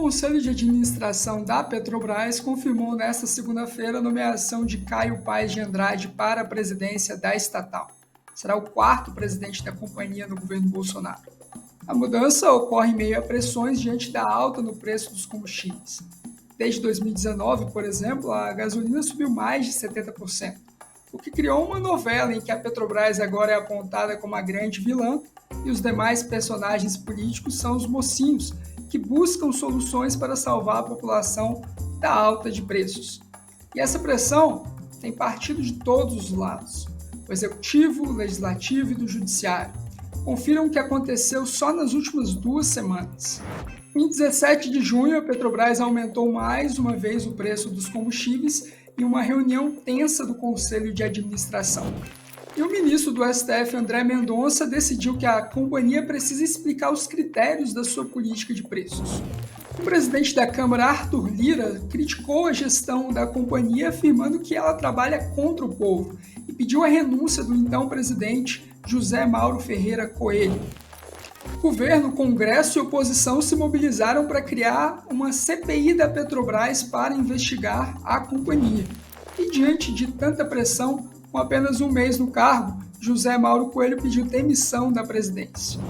Conselho de Administração da Petrobras confirmou nesta segunda-feira a nomeação de Caio Paes de Andrade para a presidência da estatal. Será o quarto presidente da companhia no governo Bolsonaro. A mudança ocorre em meio a pressões diante da alta no preço dos combustíveis. Desde 2019, por exemplo, a gasolina subiu mais de 70%, o que criou uma novela em que a Petrobras agora é apontada como a grande vilã e os demais personagens políticos são os mocinhos, que buscam soluções para salvar a população da alta de preços. E essa pressão tem partido de todos os lados, o executivo, o legislativo e do judiciário. Confiram o que aconteceu só nas últimas 2 semanas. Em 17 de junho, a Petrobras aumentou mais uma vez o preço dos combustíveis em uma reunião tensa do Conselho de Administração. E o ministro do STF, André Mendonça, decidiu que a companhia precisa explicar os critérios da sua política de preços. O presidente da Câmara, Arthur Lira, criticou a gestão da companhia, afirmando que ela trabalha contra o povo e pediu a renúncia do então presidente José Mauro Ferreira Coelho. Governo, Congresso e oposição se mobilizaram para criar uma CPI da Petrobras para investigar a companhia. E diante de tanta pressão, com apenas um mês no cargo, José Mauro Coelho pediu demissão da presidência.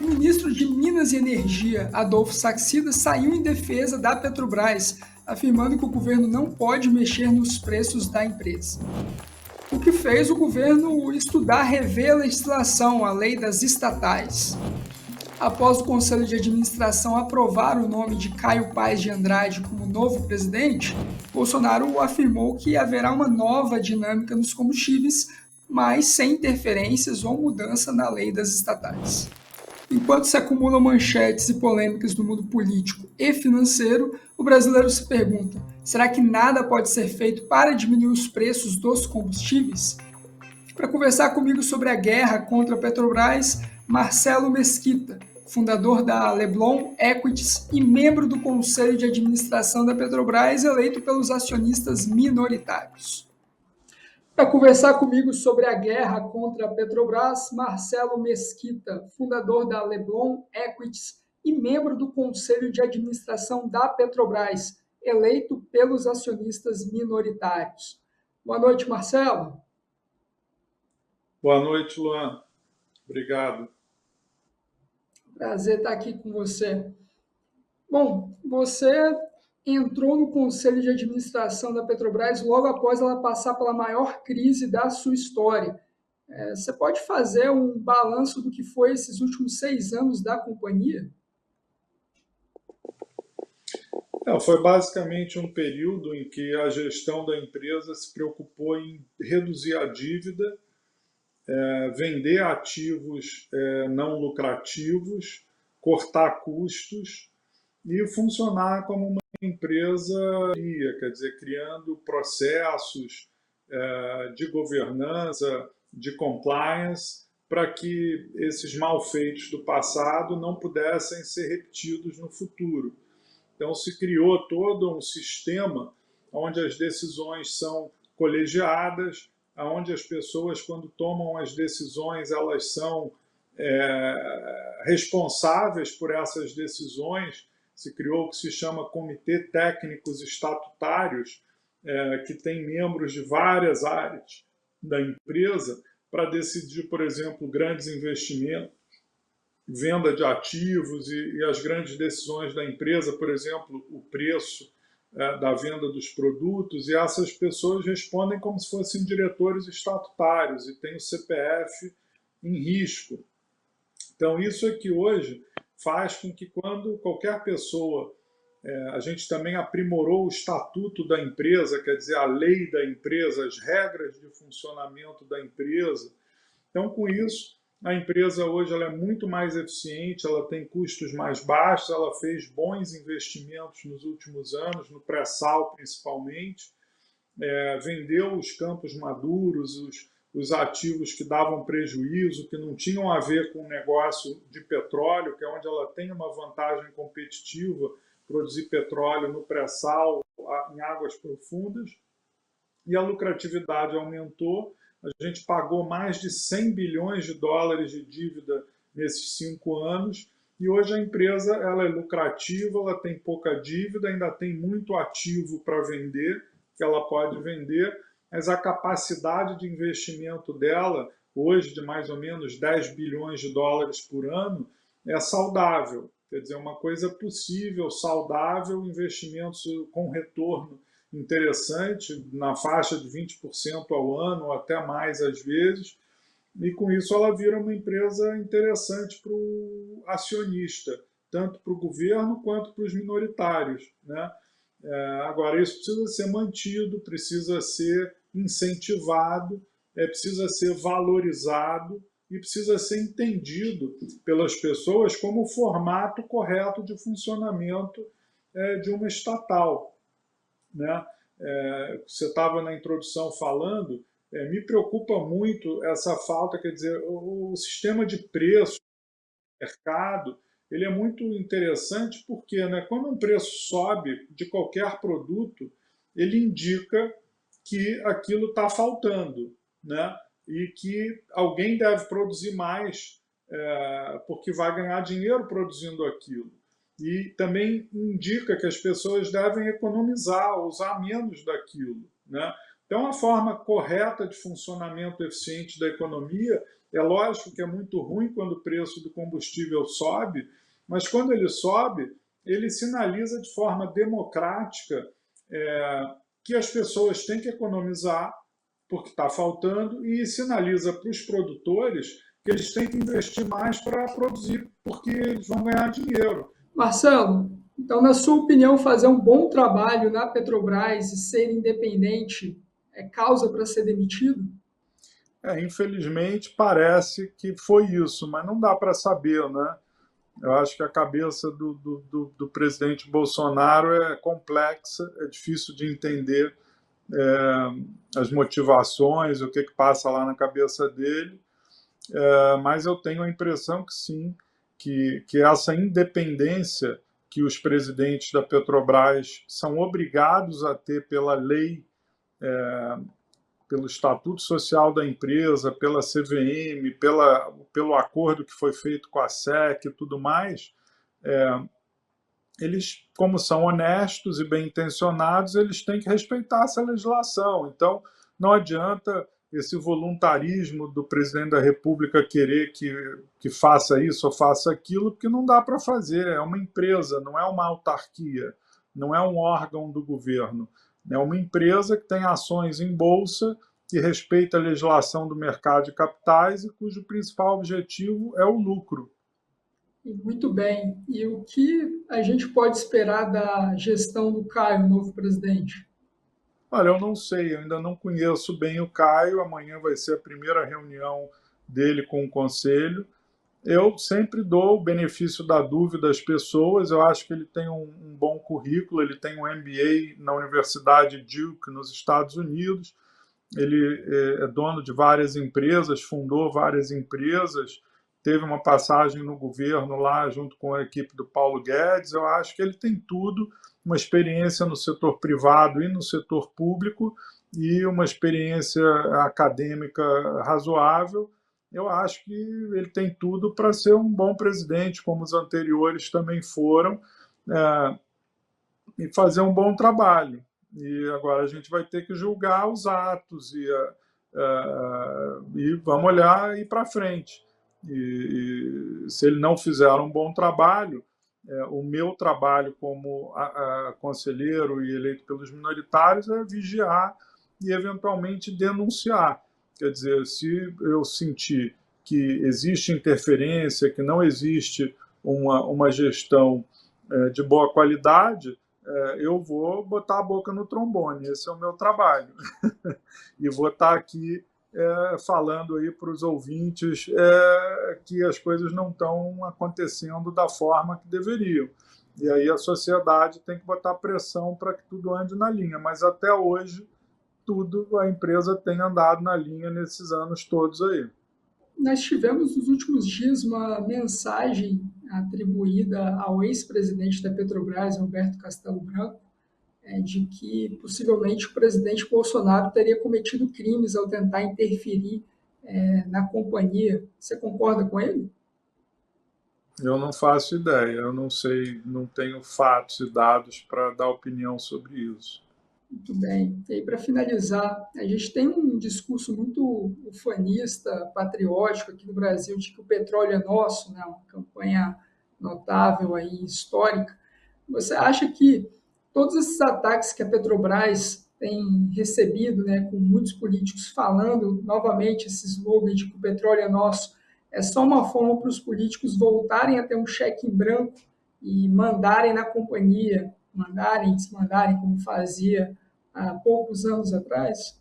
O ministro de Minas e Energia, Adolfo Saxida, saiu em defesa da Petrobras, afirmando que o governo não pode mexer nos preços da empresa. O que fez o governo estudar rever a legislação, a lei das estatais. Após o Conselho de Administração aprovar o nome de Caio Paes de Andrade como novo presidente, Bolsonaro afirmou que haverá uma nova dinâmica nos combustíveis, mas sem interferências ou mudança na lei das estatais. Enquanto se acumulam manchetes e polêmicas do mundo político e financeiro, o brasileiro se pergunta: será que nada pode ser feito para diminuir os preços dos combustíveis? Para conversar comigo sobre a guerra contra a Petrobras, Marcelo Mesquita, fundador da Leblon Equities e membro do Conselho de Administração da Petrobras, eleito pelos acionistas minoritários. Para conversar comigo sobre a guerra contra a Petrobras, Marcelo Mesquita, fundador da Leblon Equities e membro do Conselho de Administração da Petrobras, eleito pelos acionistas minoritários. Boa noite, Marcelo. Boa noite, Luan. Obrigado. Prazer estar aqui com você. Bom, você entrou no Conselho de Administração da Petrobras logo após ela passar pela maior crise da sua história. Você pode fazer um balanço do que foi esses últimos 6 anos da companhia? Foi basicamente um período em que a gestão da empresa se preocupou em reduzir a dívida, vender ativos não lucrativos, cortar custos e funcionar como uma empresa, quer dizer, criando processos de governança, de compliance, para que esses malfeitos do passado não pudessem ser repetidos no futuro. Então se criou todo um sistema onde as decisões são colegiadas, onde as pessoas, quando tomam as decisões, elas são responsáveis por essas decisões. Se criou o que se chama Comitê Técnicos Estatutários, que tem membros de várias áreas da empresa para decidir, por exemplo, grandes investimentos, venda de ativos e as grandes decisões da empresa, por exemplo, o preço da venda dos produtos, e essas pessoas respondem como se fossem diretores estatutários e têm o CPF em risco. Então, isso é que hoje faz com que quando qualquer pessoa, a gente também aprimorou o estatuto da empresa, quer dizer, a lei da empresa, as regras de funcionamento da empresa. Então, com isso, a empresa hoje ela é muito mais eficiente, ela tem custos mais baixos, ela fez bons investimentos nos últimos anos, no pré-sal principalmente, vendeu os campos maduros, os ativos que davam prejuízo, que não tinham a ver com o negócio de petróleo, que é onde ela tem uma vantagem competitiva, produzir petróleo no pré-sal, em águas profundas, e a lucratividade aumentou. A gente pagou mais de 100 bilhões de dólares de dívida nesses 5 anos e hoje a empresa ela é lucrativa, ela tem pouca dívida, ainda tem muito ativo para vender, que ela pode vender, mas a capacidade de investimento dela, hoje de mais ou menos 10 bilhões de dólares por ano, é saudável. Quer dizer, uma coisa possível, saudável, investimentos com retorno interessante, na faixa de 20% ao ano, ou até mais às vezes, e com isso ela vira uma empresa interessante para o acionista, tanto para o governo quanto para os minoritários, né? Agora, isso precisa ser mantido, precisa ser incentivado, precisa ser valorizado e precisa ser entendido pelas pessoas como o formato correto de funcionamento de uma estatal, né? Você estava na introdução falando, me preocupa muito essa falta, quer dizer, o sistema de preço do mercado, ele é muito interessante porque, né, quando um preço sobe de qualquer produto, ele indica que aquilo está faltando, né? E que alguém deve produzir mais porque vai ganhar dinheiro produzindo aquilo. E também indica que as pessoas devem economizar, usar menos daquilo, né? Então, a forma correta de funcionamento eficiente da economia, é lógico que é muito ruim quando o preço do combustível sobe, mas quando ele sobe, ele sinaliza de forma democrática que as pessoas têm que economizar porque está faltando e sinaliza para os produtores que eles têm que investir mais para produzir porque eles vão ganhar dinheiro. Marcelo, então, na sua opinião, fazer um bom trabalho na Petrobras e ser independente é causa para ser demitido? Infelizmente parece que foi isso, mas não dá para saber, né? Eu acho que a cabeça do presidente Bolsonaro é complexa, é difícil de entender as motivações, o que passa lá na cabeça dele, mas eu tenho a impressão que sim, que essa independência que os presidentes da Petrobras são obrigados a ter pela lei, pelo Estatuto Social da empresa, pela CVM, pelo acordo que foi feito com a SEC e tudo mais, eles, como são honestos e bem intencionados, eles têm que respeitar essa legislação. Então, não adianta esse voluntarismo do presidente da República querer que faça isso ou faça aquilo, porque não dá para fazer. É uma empresa, não é uma autarquia, não é um órgão do governo. É uma empresa que tem ações em bolsa, que respeita a legislação do mercado de capitais e cujo principal objetivo é o lucro. Muito bem. E o que a gente pode esperar da gestão do Caio, novo presidente? Olha, eu não sei, eu ainda não conheço bem o Caio. Amanhã vai ser a primeira reunião dele com o conselho. Eu sempre dou o benefício da dúvida às pessoas. Eu acho que ele tem um bom currículo, ele tem um MBA na Universidade Duke, nos Estados Unidos. Ele é dono de várias empresas, fundou várias empresas, teve uma passagem no governo lá junto com a equipe do Paulo Guedes. Eu acho que ele tem tudo, uma experiência no setor privado e no setor público e uma experiência acadêmica razoável. Eu acho que ele tem tudo para ser um bom presidente, como os anteriores também foram, e fazer um bom trabalho. E agora a gente vai ter que julgar os atos e vamos olhar e ir para frente. E se ele não fizer um bom trabalho, o meu trabalho como conselheiro e eleito pelos minoritários é vigiar e eventualmente denunciar. Quer dizer, se eu sentir que existe interferência, que não existe uma gestão de boa qualidade, eu vou botar a boca no trombone. Esse é o meu trabalho. E vou estar aqui falando aí para os ouvintes que as coisas não estão acontecendo da forma que deveriam. E aí a sociedade tem que botar pressão para que tudo ande na linha. Mas até hoje, a empresa tem andado na linha nesses anos todos aí. Nós tivemos nos últimos dias uma mensagem atribuída ao ex-presidente da Petrobras, Roberto Castelo Branco, de que possivelmente o presidente Bolsonaro teria cometido crimes ao tentar interferir na companhia. Você concorda com ele? Eu não faço ideia, eu não sei, não tenho fatos e dados para dar opinião sobre isso. Muito bem. E aí, para finalizar, a gente tem um discurso muito ufanista, patriótico aqui no Brasil, de que o petróleo é nosso, né? Uma campanha notável aí, histórica. Você acha que todos esses ataques que a Petrobras tem recebido, né, com muitos políticos falando novamente esse slogan de que o petróleo é nosso, é só uma forma para os políticos voltarem a ter um cheque em branco e mandarem na companhia, mandarem, desmandarem, como fazia há poucos anos atrás?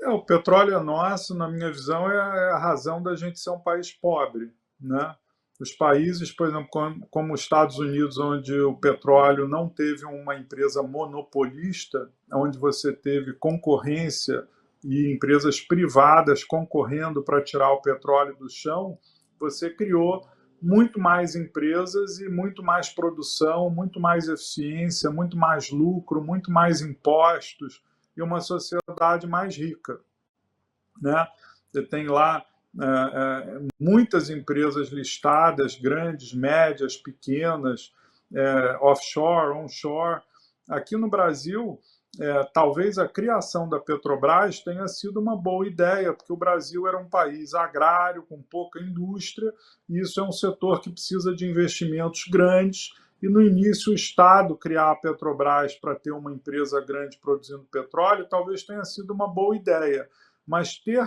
O petróleo é nosso, na minha visão, é a razão da gente ser um país pobre, né? Os países, por exemplo, como os Estados Unidos, onde o petróleo não teve uma empresa monopolista, onde você teve concorrência e empresas privadas concorrendo para tirar o petróleo do chão, você criou muito mais empresas e muito mais produção, muito mais eficiência, muito mais lucro, muito mais impostos e uma sociedade mais rica, né? Você tem lá muitas empresas listadas, grandes, médias, pequenas, offshore, onshore. Aqui no Brasil, talvez a criação da Petrobras tenha sido uma boa ideia, porque o Brasil era um país agrário, com pouca indústria, e isso é um setor que precisa de investimentos grandes, e no início o Estado criar a Petrobras para ter uma empresa grande produzindo petróleo talvez tenha sido uma boa ideia, mas ter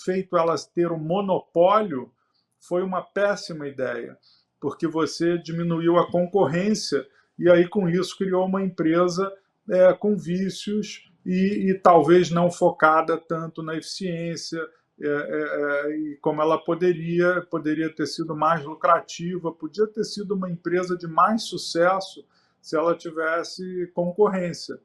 feito elas ter um monopólio foi uma péssima ideia, porque você diminuiu a concorrência e aí com isso criou uma empresa com vícios e talvez não focada tanto na eficiência, e como ela poderia ter sido mais lucrativa, podia ter sido uma empresa de mais sucesso se ela tivesse concorrência,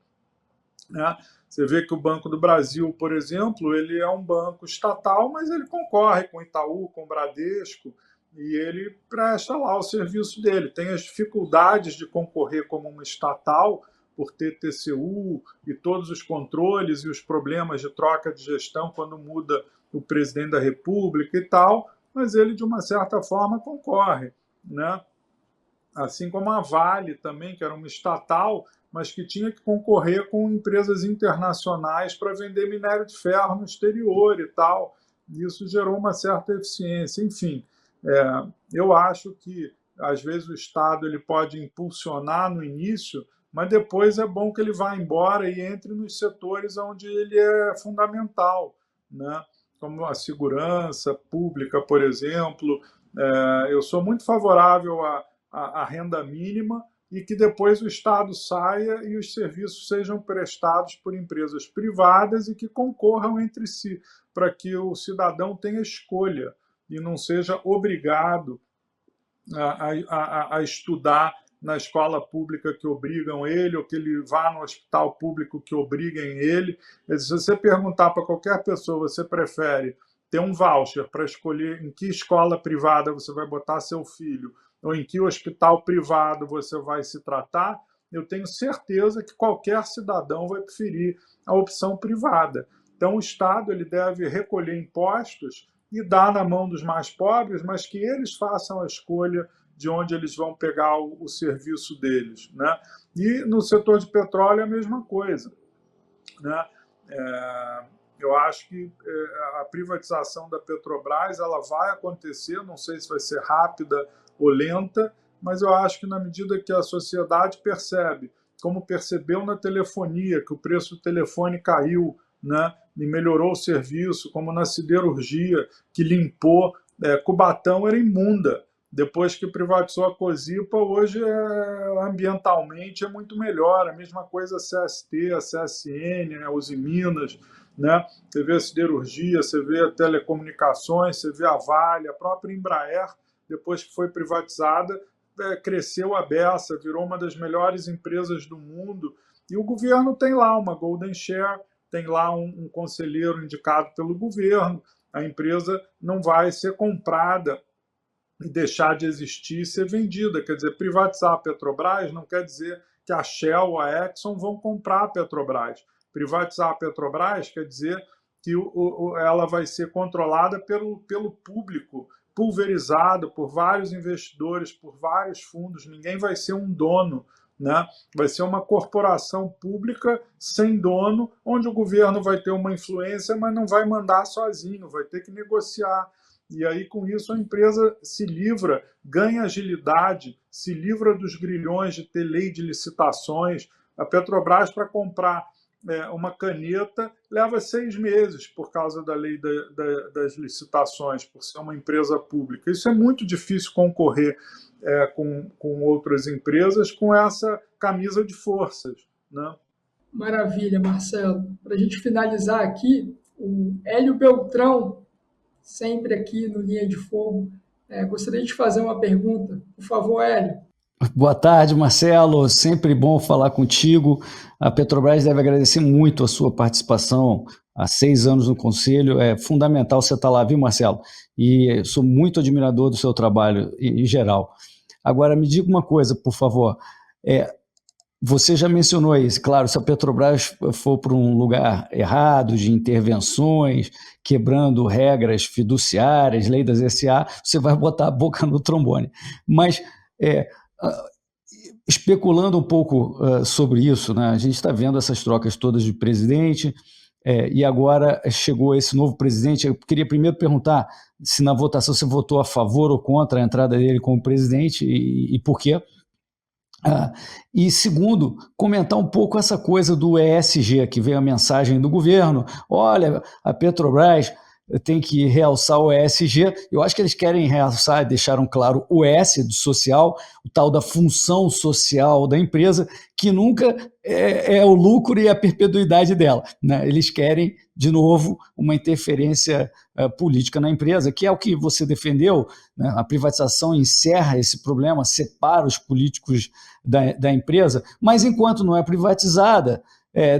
né? Você vê que o Banco do Brasil, por exemplo, ele é um banco estatal, mas ele concorre com o Itaú, com o Bradesco, e ele presta lá o serviço dele. Tem as dificuldades de concorrer como uma estatal, por ter TCU e todos os controles e os problemas de troca de gestão quando muda o presidente da República e tal, mas ele, de uma certa forma, concorre, né? Assim como a Vale também, que era uma estatal, mas que tinha que concorrer com empresas internacionais para vender minério de ferro no exterior e tal. Isso gerou uma certa eficiência. Enfim, eu acho que às vezes o Estado ele pode impulsionar no início, mas depois é bom que ele vá embora e entre nos setores onde ele é fundamental, né? Como a segurança pública, por exemplo. Eu sou muito favorável a renda mínima e que depois o Estado saia e os serviços sejam prestados por empresas privadas e que concorram entre si, para que o cidadão tenha escolha e não seja obrigado a estudar na escola pública que obrigam ele, ou que ele vá no hospital público que obriguem ele. Se você perguntar para qualquer pessoa, você prefere ter um voucher para escolher em que escola privada você vai botar seu filho, ou em que hospital privado você vai se tratar, eu tenho certeza que qualquer cidadão vai preferir a opção privada. Então, o Estado ele deve recolher impostos e dar na mão dos mais pobres, mas que eles façam a escolha de onde eles vão pegar o serviço deles, né? E no setor de petróleo é a mesma coisa, né? Eu acho que a privatização da Petrobras ela vai acontecer, não sei se vai ser rápida ou lenta, mas eu acho que na medida que a sociedade percebe, como percebeu na telefonia, que o preço do telefone caiu, né, e melhorou o serviço, como na siderurgia, que limpou, Cubatão era imunda. Depois que privatizou a Cosipa, hoje ambientalmente é muito melhor. A mesma coisa a CST, a CSN, a Usiminas, né? Você vê a siderurgia, você vê a telecomunicações, você vê a Vale, a própria Embraer, depois que foi privatizada, cresceu a beça, virou uma das melhores empresas do mundo. E o governo tem lá uma Golden Share, tem lá um conselheiro indicado pelo governo. A empresa não vai ser comprada e deixar de existir e ser vendida. Quer dizer, privatizar a Petrobras não quer dizer que a Shell ou a Exxon vão comprar a Petrobras. Privatizar a Petrobras quer dizer que ela vai ser controlada pelo público pulverizado por vários investidores, por vários fundos, ninguém vai ser um dono, né? Vai ser uma corporação pública sem dono, onde o governo vai ter uma influência, mas não vai mandar sozinho, vai ter que negociar. E aí, com isso, a empresa se livra, ganha agilidade, se livra dos grilhões de ter lei de licitações. A Petrobras, para comprar uma caneta, leva 6 meses por causa da lei das licitações, por ser uma empresa pública. Isso é muito difícil concorrer com outras empresas com essa camisa de forças, né? Maravilha, Marcelo. Para a gente finalizar aqui, o Hélio Beltrão, sempre aqui no Linha de Fogo, gostaria de fazer uma pergunta. Por favor, Hélio. Boa tarde, Marcelo. Sempre bom falar contigo. A Petrobras deve agradecer muito a sua participação há 6 anos no Conselho. É fundamental você estar lá, viu, Marcelo? E sou muito admirador do seu trabalho em geral. Agora, me diga uma coisa, por favor. Você já mencionou isso, claro, se a Petrobras for para um lugar errado, de intervenções, quebrando regras fiduciárias, lei das SA, você vai botar a boca no trombone. Mas, especulando um pouco sobre isso, né, a gente está vendo essas trocas todas de presidente, e agora chegou esse novo presidente. Eu queria primeiro perguntar se na votação você votou a favor ou contra a entrada dele como presidente e por quê? E segundo, comentar um pouco essa coisa do ESG, que veio a mensagem do governo, olha, a Petrobras tem que realçar o ESG, eu acho que eles querem realçar, deixaram claro o S do social, o tal da função social da empresa, que nunca é o lucro e a perpetuidade dela, né? Eles querem, de novo, uma interferência política na empresa, que é o que você defendeu, né? A privatização encerra esse problema, separa os políticos da empresa, mas enquanto não é privatizada,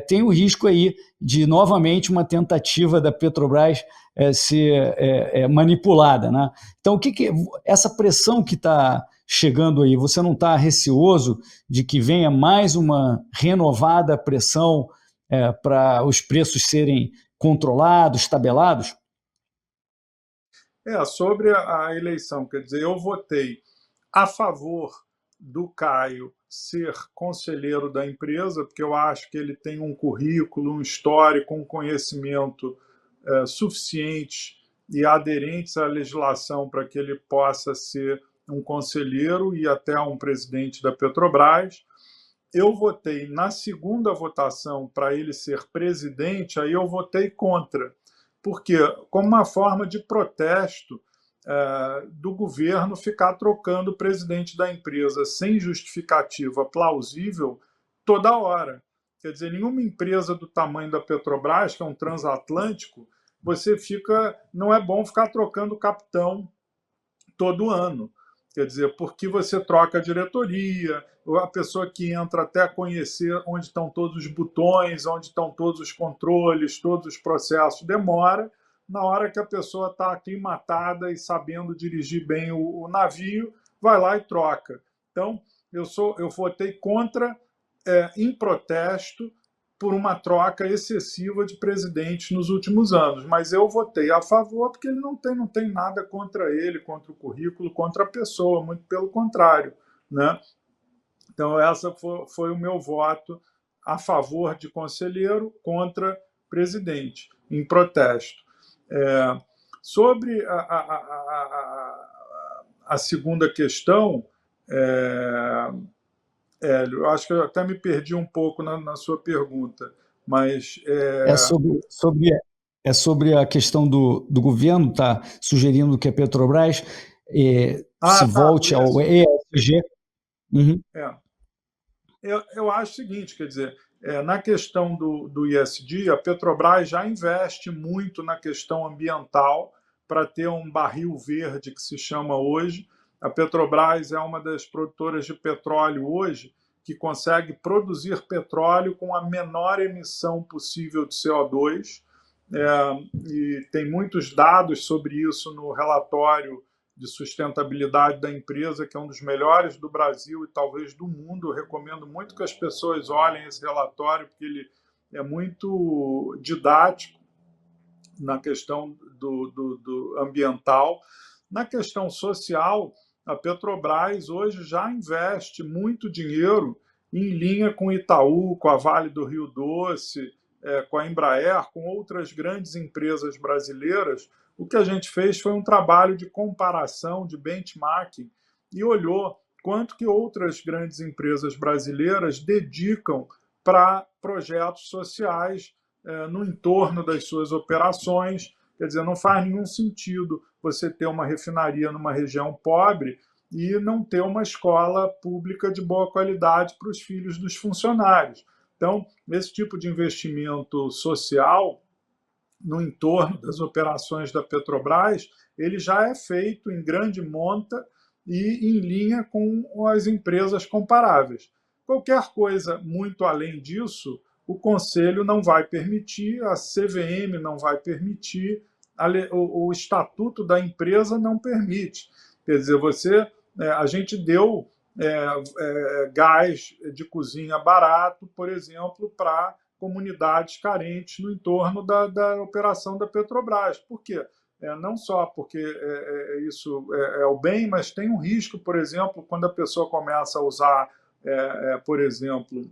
tem o risco aí de, novamente, uma tentativa da Petrobras ser manipulada, né? Então, essa pressão que está chegando aí, você não está receoso de que venha mais uma renovada pressão para os preços serem controlados, tabelados? Sobre a eleição, quer dizer, eu votei a favor do Caio ser conselheiro da empresa, porque eu acho que ele tem um currículo, um histórico, um conhecimento suficiente e aderentes à legislação para que ele possa ser um conselheiro e até um presidente da Petrobras. Eu votei na segunda votação para ele ser presidente, aí eu votei contra, porque como uma forma de protesto do governo ficar trocando o presidente da empresa sem justificativa plausível toda hora. Quer dizer, nenhuma empresa do tamanho da Petrobras, que é um transatlântico, não é bom ficar trocando o capitão todo ano. Quer dizer, porque você troca a diretoria, a pessoa que entra até conhecer onde estão todos os botões, onde estão todos os controles, todos os processos, demora. Na hora que a pessoa está aclimatada e sabendo dirigir bem o navio, vai lá e troca. Então, eu votei contra, em protesto, por uma troca excessiva de presidentes nos últimos anos. Mas eu votei a favor porque ele não tem nada contra ele, contra o currículo, contra a pessoa, muito pelo contrário, né? Então, essa foi o meu voto a favor de conselheiro, contra presidente, em protesto. Sobre a segunda questão, Hélio, eu acho que eu até me perdi um pouco na sua pergunta, mas... sobre a questão do governo, está sugerindo que a Petrobras se volte ao ESG. Uhum. Eu acho o seguinte, quer dizer, na questão do ESG, a Petrobras já investe muito na questão ambiental para ter um barril verde, que se chama hoje. A Petrobras é uma das produtoras de petróleo hoje que consegue produzir petróleo com a menor emissão possível de CO2. E tem muitos dados sobre isso no relatório de sustentabilidade da empresa, que é um dos melhores do Brasil e talvez do mundo. Eu recomendo muito que as pessoas olhem esse relatório, porque ele é muito didático na questão do ambiental. Na questão social, a Petrobras hoje já investe muito dinheiro em linha com o Itaú, com a Vale do Rio Doce, com a Embraer, com outras grandes empresas brasileiras. O que a gente fez foi um trabalho de comparação, de benchmarking, e olhou quanto que outras grandes empresas brasileiras dedicam para projetos sociais no entorno das suas operações. Quer dizer, não faz nenhum sentido você ter uma refinaria numa região pobre e não ter uma escola pública de boa qualidade para os filhos dos funcionários. Então, esse tipo de investimento social no entorno das operações da Petrobras, ele já é feito em grande monta e em linha com as empresas comparáveis. Qualquer coisa muito além disso, o Conselho não vai permitir, a CVM não vai permitir, o estatuto da empresa não permite. Quer dizer, a gente deu gás de cozinha barato, por exemplo, para comunidades carentes no entorno da operação da Petrobras. Por quê? Não só porque isso é o bem, mas tem um risco, por exemplo, quando a pessoa começa a usar, por exemplo,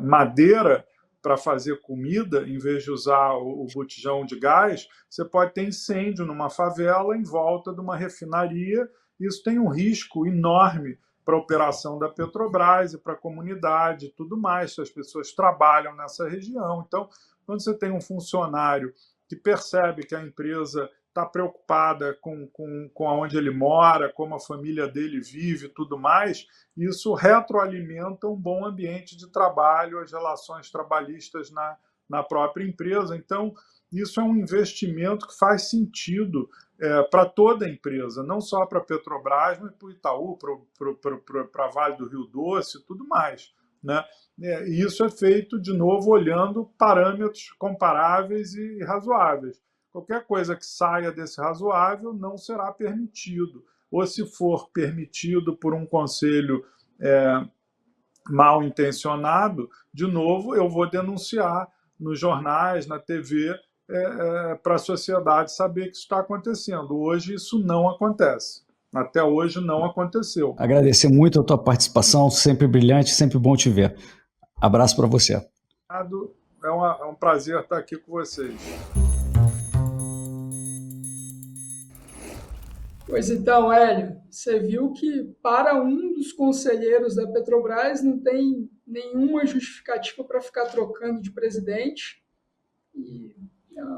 madeira para fazer comida, em vez de usar o botijão de gás, você pode ter incêndio numa favela em volta de uma refinaria. Isso tem um risco enorme para a operação da Petrobras e para a comunidade e tudo mais, se as pessoas trabalham nessa região. Então, quando você tem um funcionário que percebe que a empresa está preocupada com onde ele mora, como a família dele vive e tudo mais, isso retroalimenta um bom ambiente de trabalho, as relações trabalhistas na própria empresa. Então, isso é um investimento que faz sentido para toda a empresa, não só para a Petrobras, mas para o Itaú, para a Vale do Rio Doce e tudo mais, né? E isso é feito, de novo, olhando parâmetros comparáveis e razoáveis. Qualquer coisa que saia desse razoável não será permitido. Ou, se for permitido por um conselho mal intencionado, de novo, eu vou denunciar nos jornais, na TV, para a sociedade saber que isso está acontecendo. Hoje isso não acontece. Até hoje não aconteceu. Agradecer muito a tua participação, sempre brilhante, sempre bom te ver. Abraço para você. É um prazer estar aqui com vocês. Pois então, Hélio, você viu que para um dos conselheiros da Petrobras não tem nenhuma justificativa para ficar trocando de presidente. E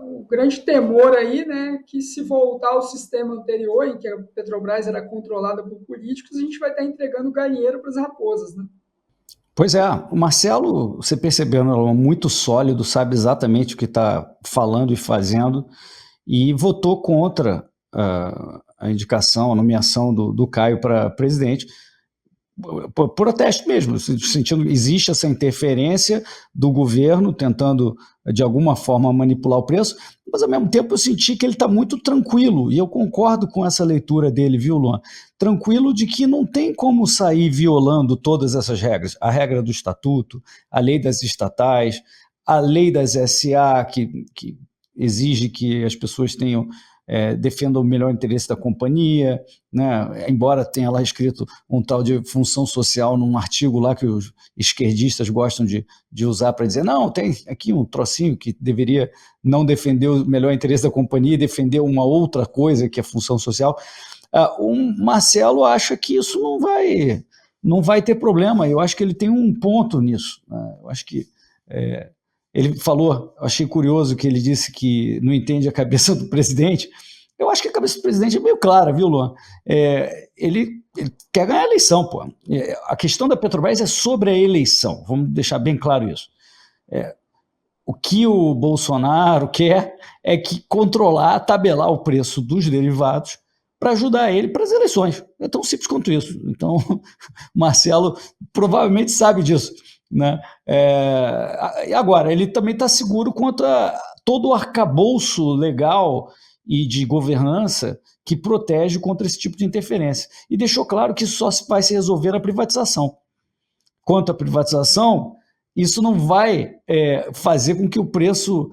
o grande temor aí, né, que se voltar ao sistema anterior, em que a Petrobras era controlada por políticos, a gente vai estar entregando galinheiro para as raposas, né? Pois é, o Marcelo, você percebendo, é muito sólido, sabe exatamente o que está falando e fazendo, e votou contra a indicação, a nomeação do Caio para presidente, por protesto mesmo, sentindo que existe essa interferência do governo tentando, de alguma forma, manipular o preço, mas, ao mesmo tempo, eu senti que ele está muito tranquilo, e eu concordo com essa leitura dele, viu, Luan? Tranquilo de que não tem como sair violando todas essas regras, a regra do estatuto, a lei das estatais, a lei das SA, que exige que as pessoas defendam o melhor interesse da companhia, né? Embora tenha lá escrito um tal de função social num artigo lá que os esquerdistas gostam de usar para dizer, não, tem aqui um trocinho que deveria não defender o melhor interesse da companhia e defender uma outra coisa que é função social. O Marcelo acha que isso não vai ter problema. Eu acho que ele tem um ponto nisso, né? Eu acho que ele falou, achei curioso que ele disse que não entende a cabeça do presidente. Eu acho que a cabeça do presidente é meio clara, viu, Luan? Ele quer ganhar a eleição, pô. A questão da Petrobras é sobre a eleição, vamos deixar bem claro isso. O que o Bolsonaro quer é controlar, tabelar o preço dos derivados para ajudar ele para as eleições. É tão simples quanto isso. Então, Marcelo provavelmente sabe disso, né? E agora, ele também está seguro quanto a todo o arcabouço legal e de governança que protege contra esse tipo de interferência. E deixou claro que isso só vai se resolver na privatização. Quanto à privatização, isso não vai fazer com que o preço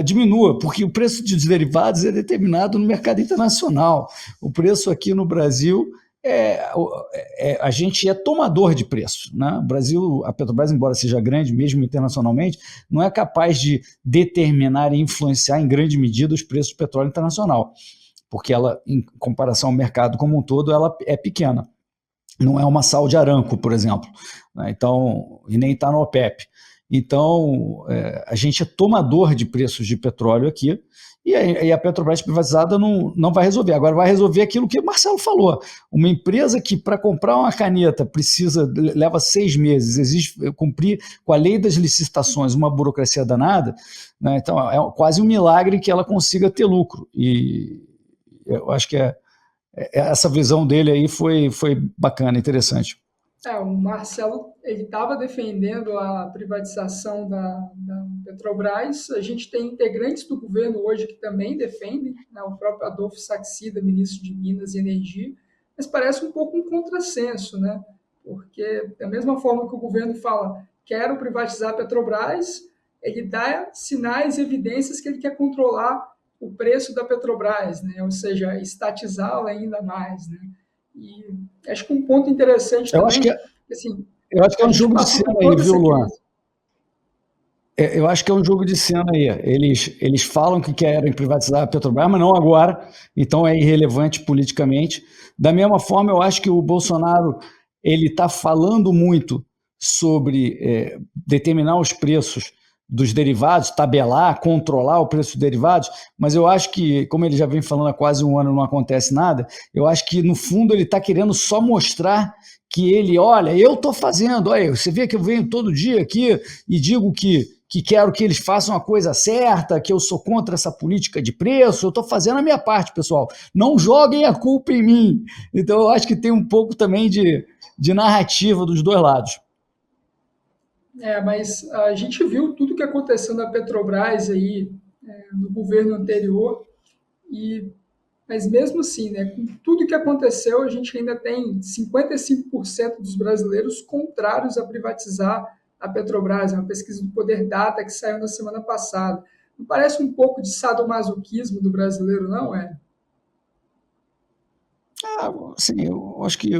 diminua, porque o preço dos derivados é determinado no mercado internacional. O preço aqui no Brasil, a gente é tomador de preço, né? O Brasil, a Petrobras, embora seja grande, mesmo internacionalmente, não é capaz de determinar e influenciar em grande medida os preços do petróleo internacional, porque ela, em comparação ao mercado como um todo, ela é pequena. Não é uma Saudi Aramco, por exemplo, né? Então, e nem está no OPEP. Então, a gente é tomador de preços de petróleo aqui, e a Petrobras privatizada não vai resolver. Agora vai resolver aquilo que o Marcelo falou. Uma empresa que, para comprar uma caneta, leva 6 meses, exige cumprir com a lei das licitações, uma burocracia danada, né? Então é quase um milagre que ela consiga ter lucro. E eu acho que essa visão dele aí foi bacana, interessante. O Marcelo ele estava defendendo a privatização da Petrobras. A gente tem integrantes do governo hoje que também defendem, né? O próprio Adolfo Saxida, ministro de Minas e Energia, mas parece um pouco um contrassenso, né? Porque da mesma forma que o governo fala quero privatizar a Petrobras, ele dá sinais e evidências que ele quer controlar o preço da Petrobras, né? Ou seja, estatizá-la ainda mais, né? E acho que um ponto interessante também, eu acho que é um jogo de cena aí, viu, Luan? Eu acho que é um jogo de cena aí. Eles falam que querem privatizar a Petrobras, mas não agora, então é irrelevante politicamente. Da mesma forma, eu acho que o Bolsonaro ele está falando muito sobre determinar os preços dos derivados, tabelar, controlar o preço dos derivados, mas eu acho que, como ele já vem falando há quase um ano, não acontece nada, eu acho que, no fundo, ele está querendo só mostrar que olha, eu estou fazendo, olha, você vê que eu venho todo dia aqui e digo que quero que eles façam a coisa certa, que eu sou contra essa política de preço, eu estou fazendo a minha parte, pessoal, não joguem a culpa em mim. Então eu acho que tem um pouco também de narrativa dos dois lados. Mas a gente viu tudo que aconteceu na Petrobras aí, no governo anterior, mas mesmo assim, né, com tudo que aconteceu, a gente ainda tem 55% dos brasileiros contrários a privatizar a Petrobras. É uma pesquisa do Poder Data que saiu na semana passada. Não parece um pouco de sadomasoquismo do brasileiro, não é? Sim, eu acho que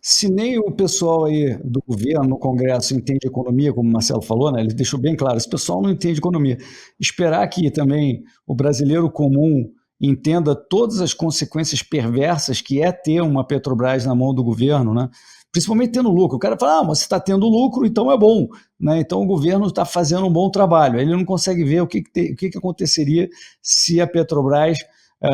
se nem o pessoal aí do governo, no Congresso, entende economia, como o Marcelo falou, né, ele deixou bem claro, esse pessoal não entende economia. Esperar que também o brasileiro comum entenda todas as consequências perversas que é ter uma Petrobras na mão do governo, né? Principalmente tendo lucro. O cara fala, mas você está tendo lucro, então é bom, né? Então o governo está fazendo um bom trabalho. Ele não consegue ver o que aconteceria se a Petrobras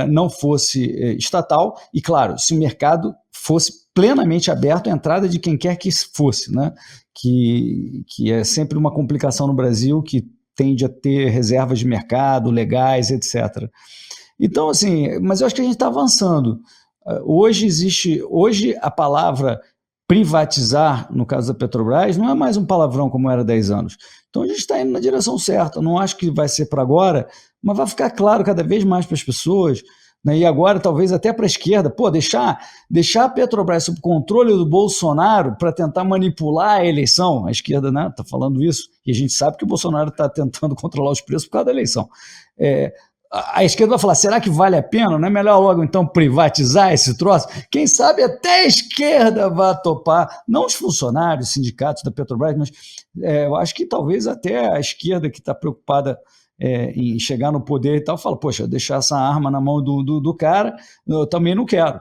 não fosse estatal e, claro, se o mercado fosse plenamente aberto à entrada de quem quer que fosse, né? Que é sempre uma complicação no Brasil, que tende a ter reservas de mercado, legais, etc. Então, assim, mas eu acho que a gente está avançando. Hoje a palavra privatizar, no caso da Petrobras, não é mais um palavrão como era 10 anos. Então a gente está indo na direção certa. Não acho que vai ser para agora, mas vai ficar claro cada vez mais para as pessoas, né? E agora talvez até para a esquerda, deixar a Petrobras sob controle do Bolsonaro para tentar manipular a eleição. A esquerda, né, está falando isso, e a gente sabe que o Bolsonaro está tentando controlar os preços por causa da eleição. A esquerda vai falar, será que vale a pena? Não é melhor logo então privatizar esse troço? Quem sabe até a esquerda vai topar, não os funcionários, os sindicatos da Petrobras, mas eu acho que talvez até a esquerda que está preocupada em chegar no poder e tal, fala, poxa, deixar essa arma na mão do cara, eu também não quero.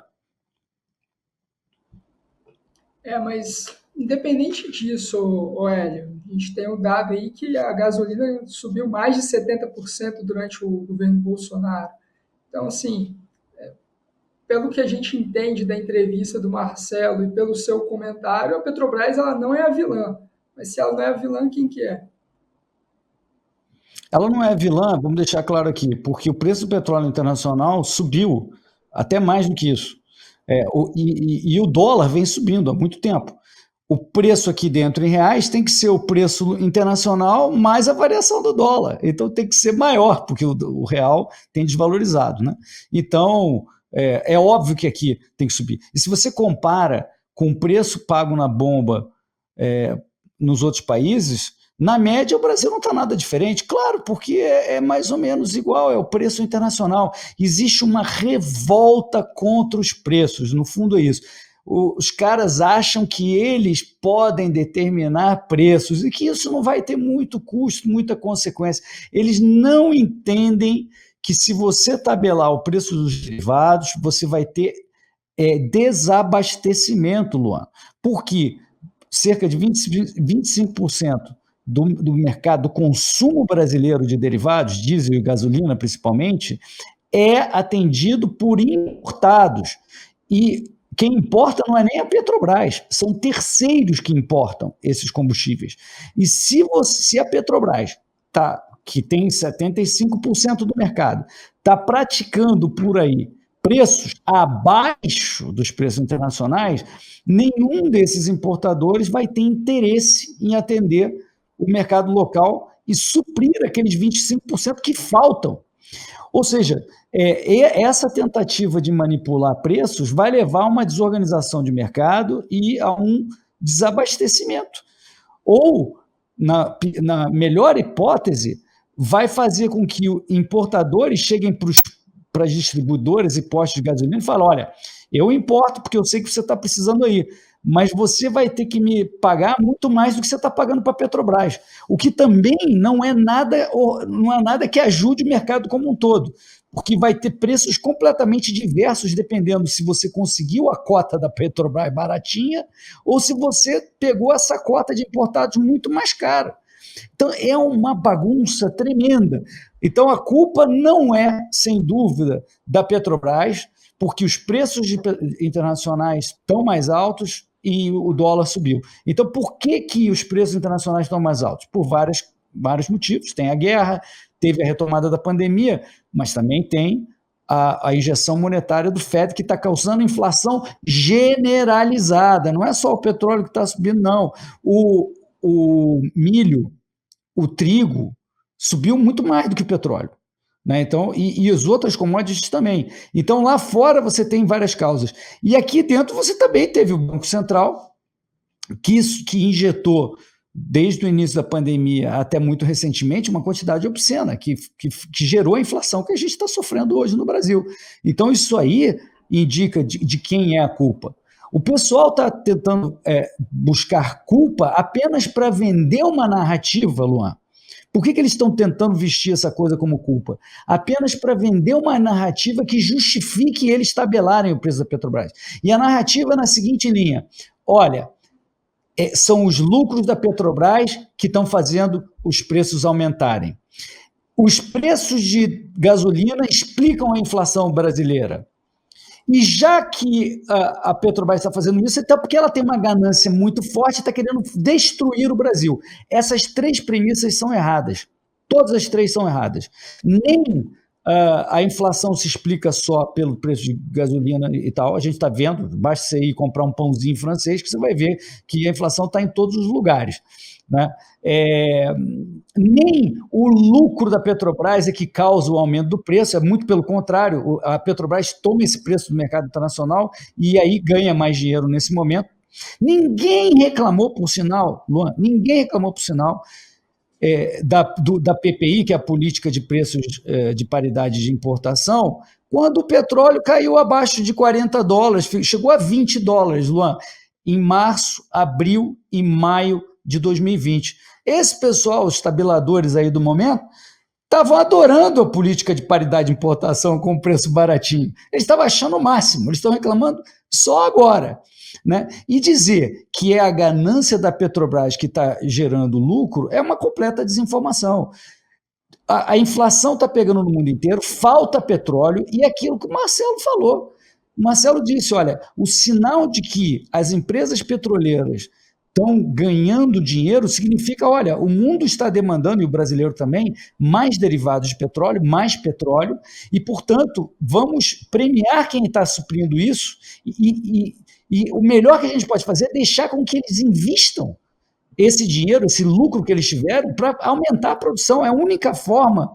Mas independente disso, Hélio, a gente tem um dado aí que a gasolina subiu mais de 70% durante o governo Bolsonaro. Então, assim, pelo que a gente entende da entrevista do Marcelo e pelo seu comentário, a Petrobras ela não é a vilã. Mas se ela não é a vilã, quem que é? Ela não é vilã, vamos deixar claro aqui, porque o preço do petróleo internacional subiu até mais do que isso. E o dólar vem subindo há muito tempo. O preço aqui dentro em reais tem que ser o preço internacional mais a variação do dólar. Então tem que ser maior, porque o real tem desvalorizado, né? Então é óbvio que aqui tem que subir. E se você compara com o preço pago na bomba nos outros países, Na média, o Brasil não está nada diferente, claro, porque é mais ou menos igual, é o preço internacional. Existe uma revolta contra os preços, no fundo é isso. Os caras acham que eles podem determinar preços e que isso não vai ter muito custo, muita consequência. Eles não entendem que se você tabelar o preço dos derivados, você vai ter desabastecimento, Luan. Por quê? Cerca de 25% do mercado, do consumo brasileiro de derivados, diesel e gasolina principalmente, é atendido por importados. E quem importa não é nem a Petrobras, são terceiros que importam esses combustíveis. E se a Petrobras, que tem 75% do mercado, está praticando por aí preços abaixo dos preços internacionais, nenhum desses importadores vai ter interesse em atender o mercado local e suprir aqueles 25% que faltam. Ou seja, essa tentativa de manipular preços vai levar a uma desorganização de mercado e a um desabastecimento. Ou, na melhor hipótese, vai fazer com que importadores cheguem para as distribuidoras e postos de gasolina e falem: olha, eu importo porque eu sei que você está precisando aí, mas você vai ter que me pagar muito mais do que você está pagando para a Petrobras, o que também não é nada que ajude o mercado como um todo, porque vai ter preços completamente diversos dependendo se você conseguiu a cota da Petrobras baratinha ou se você pegou essa cota de importados muito mais cara. Então, é uma bagunça tremenda. Então, a culpa não é, sem dúvida, da Petrobras, porque os preços internacionais estão mais altos e o dólar subiu. Então, por que os preços internacionais estão mais altos? Por vários motivos. Tem a guerra, teve a retomada da pandemia, mas também tem a injeção monetária do FED, que está causando inflação generalizada. Não é só o petróleo que está subindo, não. O milho, o trigo, subiu muito mais do que o petróleo. Né? Então, e as outras commodities também. Então, lá fora você tem várias causas. E aqui dentro você também teve o Banco Central, que injetou, desde o início da pandemia até muito recentemente, uma quantidade obscena, que gerou a inflação que a gente está sofrendo hoje no Brasil. Então, isso aí indica de quem é a culpa. O pessoal está tentando buscar culpa apenas para vender uma narrativa, Luan. Por que eles estão tentando vestir essa coisa como culpa? Apenas para vender uma narrativa que justifique eles tabelarem o preço da Petrobras. E a narrativa é na seguinte linha: olha, são os lucros da Petrobras que estão fazendo os preços aumentarem. Os preços de gasolina explicam a inflação brasileira. E já que a Petrobras está fazendo isso, é porque ela tem uma ganância muito forte e está querendo destruir o Brasil. Essas três premissas são erradas. Todas as três são erradas. Nem a inflação se explica só pelo preço de gasolina e tal. A gente está vendo, basta você ir comprar um pãozinho francês que você vai ver que a inflação está em todos os lugares. Né? Nem o lucro da Petrobras é que causa o aumento do preço, é muito pelo contrário, a Petrobras toma esse preço do mercado internacional e aí ganha mais dinheiro nesse momento. Ninguém reclamou, por sinal, Luan, da PPI, que é a política de preços de paridade de importação, quando o petróleo caiu abaixo de $40, chegou a $20, Luan, em março, abril e maio de 2020. Esse pessoal, os tabeladores aí do momento, estavam adorando a política de paridade de importação com o preço baratinho. Eles estavam achando o máximo, eles estão reclamando só agora. Né? E dizer que é a ganância da Petrobras que está gerando lucro é uma completa desinformação. A inflação está pegando no mundo inteiro, falta petróleo, e aquilo que o Marcelo falou. O Marcelo disse, olha, o sinal de que as empresas petroleiras estão ganhando dinheiro significa, olha, o mundo está demandando, e o brasileiro também, mais derivados de petróleo, mais petróleo, e, portanto, vamos premiar quem está suprindo isso, e o melhor que a gente pode fazer é deixar com que eles invistam esse dinheiro, esse lucro que eles tiveram, para aumentar a produção. É a única forma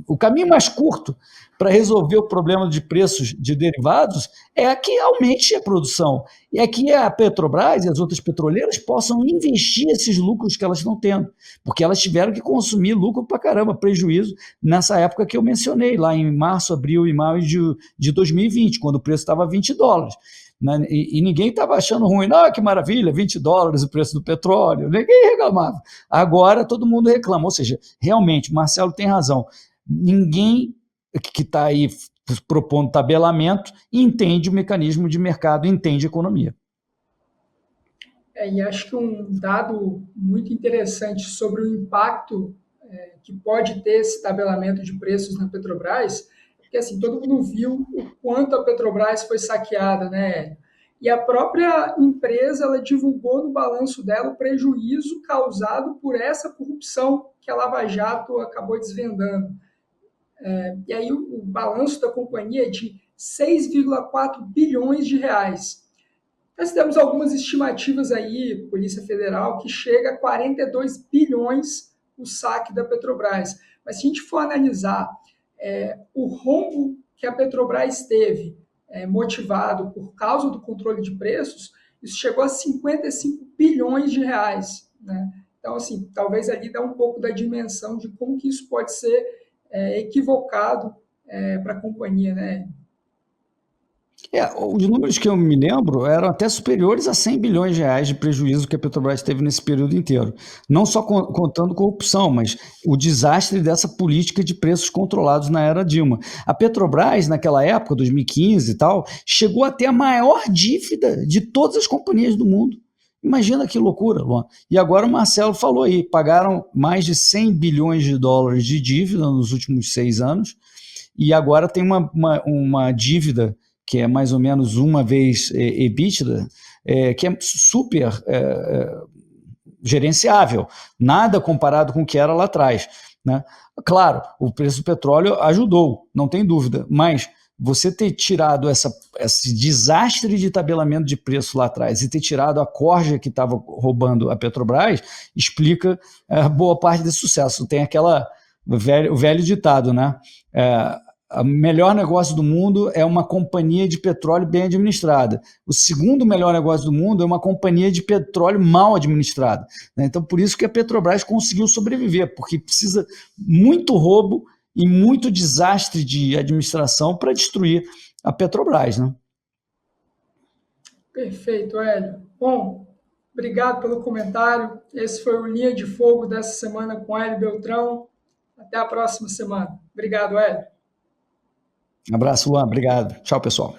o caminho mais curto para resolver o problema de preços de derivados é que aumente a produção, é que a Petrobras e as outras petroleiras possam investir esses lucros que elas estão tendo, porque elas tiveram que consumir lucro para caramba, prejuízo, nessa época que eu mencionei, lá em março, abril e maio de 2020, quando o preço estava $20. Né? E ninguém estava achando ruim, não, que maravilha, $20 o preço do petróleo, ninguém reclamava. Agora todo mundo reclama, ou seja, realmente, Marcelo tem razão, ninguém que está aí propondo tabelamento entende o mecanismo de mercado, entende economia. E acho que um dado muito interessante sobre o impacto que pode ter esse tabelamento de preços na Petrobras, porque assim, todo mundo viu o quanto a Petrobras foi saqueada, né? E a própria empresa, ela divulgou no balanço dela o prejuízo causado por essa corrupção que a Lava Jato acabou desvendando. E aí o balanço da companhia é de 6,4 bilhões de reais. Nós temos algumas estimativas aí, Polícia Federal, que chega a 42 bilhões o saque da Petrobras. Mas se a gente for analisar o rombo que a Petrobras teve motivado por causa do controle de preços, isso chegou a 55 bilhões de reais. Né? Então, assim, talvez ali dá um pouco da dimensão de como que isso pode ser equivocado para a companhia, né? Os números que eu me lembro eram até superiores a 100 bilhões de reais de prejuízo que a Petrobras teve nesse período inteiro. Não só contando corrupção, mas o desastre dessa política de preços controlados na era Dilma. A Petrobras, naquela época, 2015 e tal, chegou a ter a maior dívida de todas as companhias do mundo. Imagina que loucura, Luan. E agora o Marcelo falou aí, pagaram mais de 100 bilhões de dólares de dívida nos últimos 6 anos, e agora tem uma dívida que é mais ou menos uma vez EBITDA, que é super gerenciável, nada comparado com o que era lá atrás. Né? Claro, o preço do petróleo ajudou, não tem dúvida, mas você ter tirado esse desastre de tabelamento de preço lá atrás e ter tirado a corja que estava roubando a Petrobras, explica boa parte desse sucesso. Tem o velho ditado, né? O melhor negócio do mundo é uma companhia de petróleo bem administrada. O segundo melhor negócio do mundo é uma companhia de petróleo mal administrada. Né? Então, por isso que a Petrobras conseguiu sobreviver, porque precisa muito roubo e muito desastre de administração para destruir a Petrobras. Né? Perfeito, Hélio. Bom, obrigado pelo comentário. Esse foi o Linha de Fogo dessa semana com Hélio Beltrão. Até a próxima semana. Obrigado, Hélio. Um abraço, Luan. Obrigado. Tchau, pessoal.